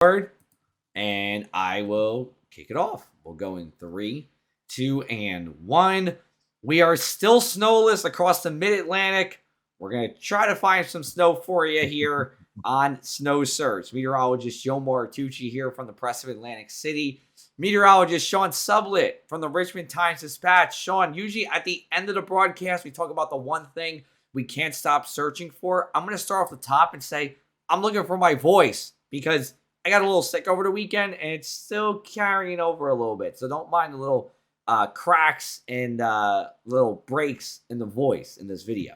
Word, and I will kick it off. We'll go in three, two, and one. We are still snowless across the mid-Atlantic. We're going to try to find some snow for you here on Snow Search. Meteorologist Joe Martucci here from the Press of Atlantic City. Meteorologist Sean Sublette from the Richmond Times Dispatch. Sean, usually at the end of the broadcast, we talk about the one thing we can't stop searching for. I'm going to start off the top and say I'm looking for my voice because I got a little sick over the weekend, and it's still carrying over a little bit. So don't mind the little cracks and little breaks in the voice in this video.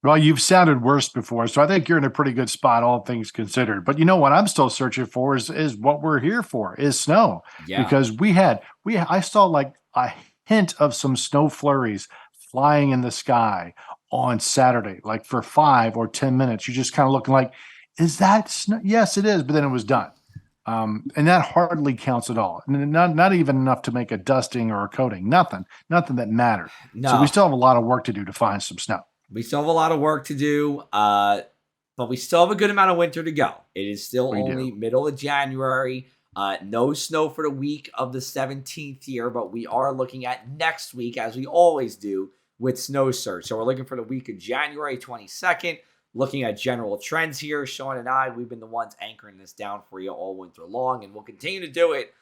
Well, you've sounded worse before, so I think you're in a pretty good spot, all things considered. But you know what I'm still searching for is what we're here for, is snow. Yeah. Because I saw like a hint of some snow flurries flying in the sky on Saturday, like for 5 or 10 minutes. You're just kind of looking like, is that snow? Yes, it is, but then it was done. And that hardly counts at all. Not even enough to make a dusting or a coating. Nothing that mattered. No. So we still have a lot of work to do to find some snow. We still have a lot of work to do, but we still have a good amount of winter to go. It is still only middle of January. No snow for the week of the 17th here, but we are looking at next week, as we always do, with Snow Search. So we're looking for the week of January 22nd, looking at general trends here. Sean and I, we've been the ones anchoring this down for you all winter long, and we'll continue to do it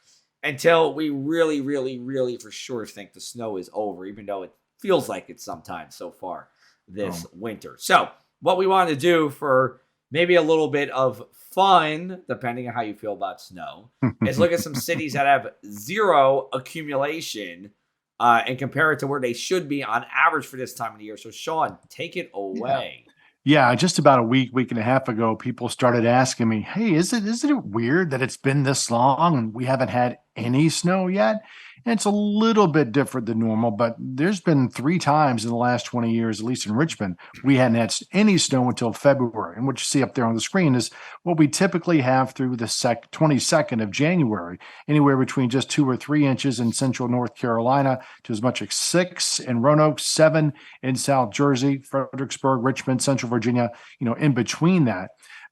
until we really, really, really for sure think the snow is over, even though it feels like it sometimes so far this winter. So what we want to do for maybe a little bit of fun, depending on how you feel about snow, is look at some cities that have zero accumulation and compare it to where they should be on average for this time of the year. So Sean, take it away. Yeah, just about a week and a half ago, people started asking me, "Hey, isn't it weird that it's been this long and we haven't had any snow yet?" And it's a little bit different than normal, but there's been 3 times in the last 20 years, at least in Richmond, we hadn't had any snow until February. And what you see up there on the screen is what we typically have through the 22nd of January, anywhere between just 2 or 3 inches in central North Carolina to as much as 6 in Roanoke, 7 in South Jersey, Fredericksburg, Richmond, Central Virginia, in between that.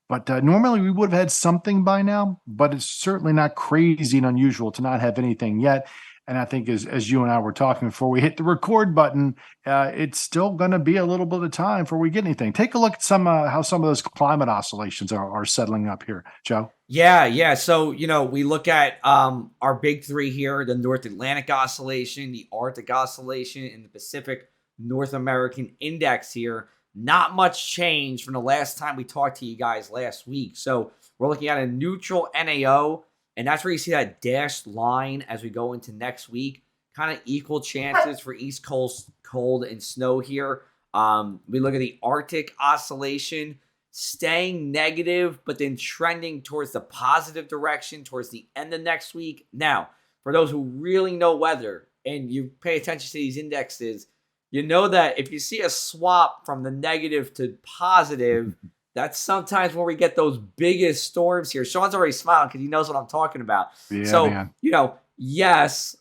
But normally we would have had something by now, but it's certainly not crazy and unusual to not have anything yet. And I think as you and I were talking before we hit the record button, it's still going to be a little bit of time before we get anything. Take a look at how some of those climate oscillations are settling up here, Joe. Yeah. So, we look at our big 3 here, the North Atlantic Oscillation, the Arctic Oscillation, and the Pacific North American Index here. Not much change from the last time we talked to you guys last week. So we're looking at a neutral NAO. And that's where you see that dashed line as we go into next week. Kind of equal chances for East Coast cold and snow here. We look at the Arctic Oscillation staying negative, but then trending towards the positive direction towards the end of next week. Now, for those who really know weather and you pay attention to these indexes, you know that if you see a swap from the negative to positive, that's sometimes where we get those biggest storms here. Sean's already smiling because he knows what I'm talking about. Yeah, so, man. Yes,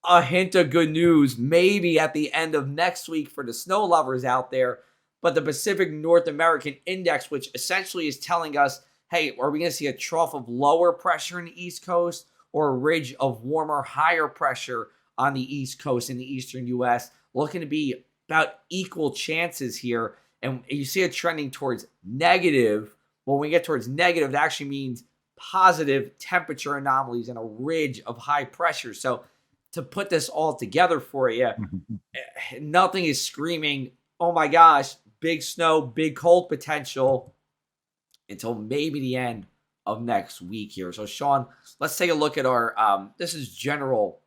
a hint of good news maybe at the end of next week for the snow lovers out there. But the Pacific North American Index, which essentially is telling us, hey, are we going to see a trough of lower pressure in the East Coast or a ridge of warmer, higher pressure on the East Coast in the eastern U.S., looking to be about equal chances here. And you see it trending towards negative. Well, when we get towards negative, that actually means positive temperature anomalies and a ridge of high pressure. So to put this all together for you, nothing is screaming, oh my gosh, big snow, big cold potential until maybe the end of next week here. So Sean, let's take a look at our, this is general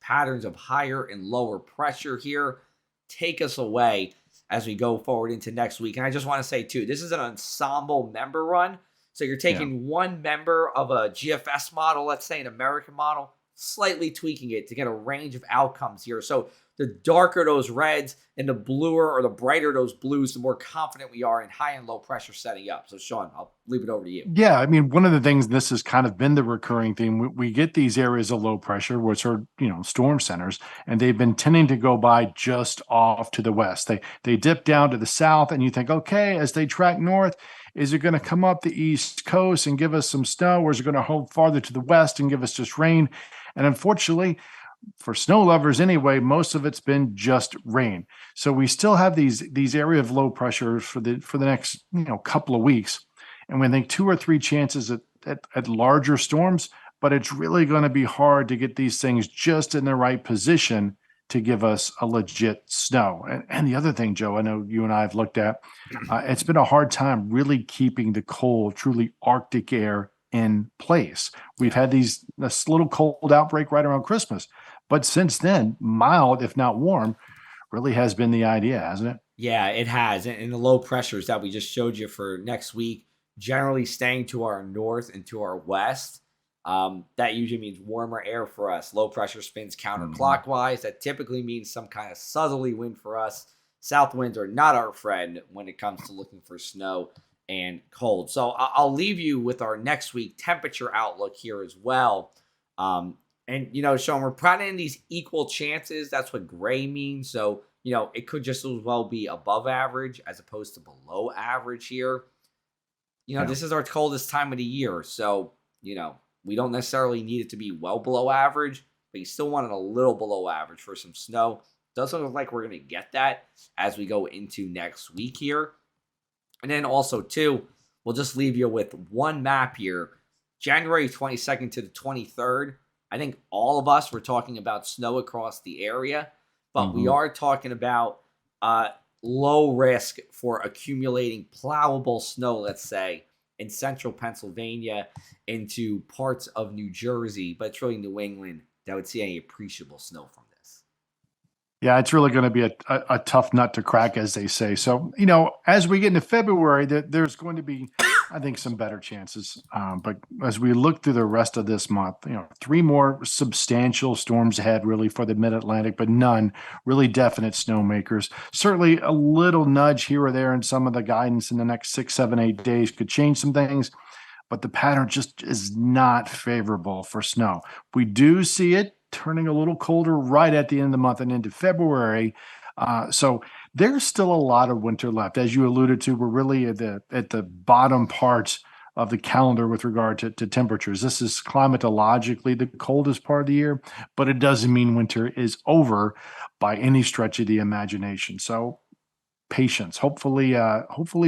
patterns of higher and lower pressure here. Take us away as we go forward into next week. And I just want to say, too, this is an ensemble member run. So you're taking one member of a GFS model, let's say an American model, slightly tweaking it to get a range of outcomes here. So the darker those reds and the bluer or the brighter those blues, the more confident we are in high and low pressure setting up. So Sean, I'll leave it over to you. Yeah, I mean, one of the things, this has kind of been the recurring theme. We get these areas of low pressure, which are, storm centers, and they've been tending to go by just off to the west. They dip down to the south, and you think, okay, as they track north, Is it going to come up the East Coast and give us some snow, or is it going to hold farther to the west and give us just rain? And unfortunately, for snow lovers anyway, most of it's been just rain. So we still have these area of low pressure for the next couple of weeks, and we think 2 or 3 chances at larger storms. But it's really going to be hard to get these things just in the right position to give us a legit snow. And the other thing, Joe, I know you and I have looked at, it's been a hard time really keeping the cold, truly Arctic air in place. We've had this little cold outbreak right around Christmas. But since then, mild, if not warm, really has been the idea, hasn't it? Yeah, it has. And the low pressures that we just showed you for next week, generally staying to our north and to our west. That usually means warmer air for us. Low pressure spins counterclockwise. That typically means some kind of southerly wind for us. South winds are not our friend when it comes to looking for snow and cold. So I'll leave you with our next week temperature outlook here as well. And, Sean, we're putting in these equal chances. That's what gray means. So, it could just as well be above average as opposed to below average here. This is our coldest time of the year. So, we don't necessarily need it to be well below average, but you still want it a little below average for some snow. Doesn't look like we're going to get that as we go into next week here. And then also, too, we'll just leave you with one map here. January 22nd to the 23rd. I think all of us were talking about snow across the area, but we are talking about low risk for accumulating plowable snow, let's say, in central Pennsylvania into parts of New Jersey, but it's really New England that would see any appreciable snow from this. Yeah, it's really going to be a tough nut to crack, as they say. So, as we get into February, there's going to be, I think, some better chances. But as we look through the rest of this month, 3 more substantial storms ahead, really, for the Mid-Atlantic, but none really definite snowmakers. Certainly a little nudge here or there in some of the guidance in the next 6, 7, 8 days could change some things. But the pattern just is not favorable for snow. We do see it turning a little colder right at the end of the month and into February. So there's still a lot of winter left. As you alluded to, we're really at the bottom part of the calendar with regard to temperatures. This is climatologically the coldest part of the year, but it doesn't mean winter is over by any stretch of the imagination. So patience. Hopefully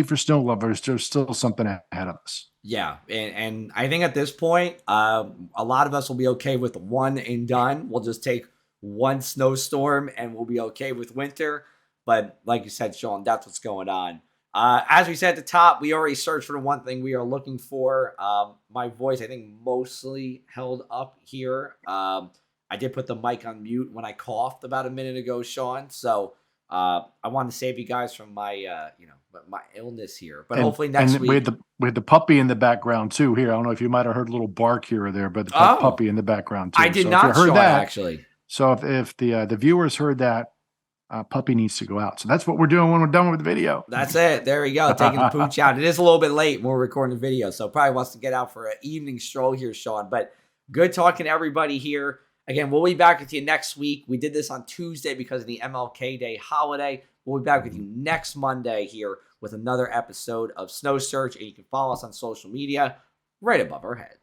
for snow lovers, there's still something ahead of us. Yeah, and I think at this point, a lot of us will be okay with one and done. We'll just take one snowstorm and we'll be okay with winter. But like you said, Sean, that's what's going on. As we said at the top, we already searched for the one thing we are looking for. My voice, I think, mostly held up here. I did put the mic on mute when I coughed about a minute ago, Sean. So I wanted to save you guys from my, my illness here. But hopefully next week. We had the puppy in the background too. Here, I don't know if you might have heard a little bark here or there, but the puppy in the background too. I did not hear that actually. So if the viewers heard that, puppy needs to go out. So that's what we're doing when we're done with the video. That's it. There we go. Taking the pooch out. It is a little bit late when we're recording the video, so probably wants to get out for an evening stroll here, Sean. But good talking to everybody here. Again, we'll be back with you next week. We did this on Tuesday because of the MLK Day holiday. We'll be back with you next Monday here with another episode of Snow Search, and you can follow us on social media right above our heads.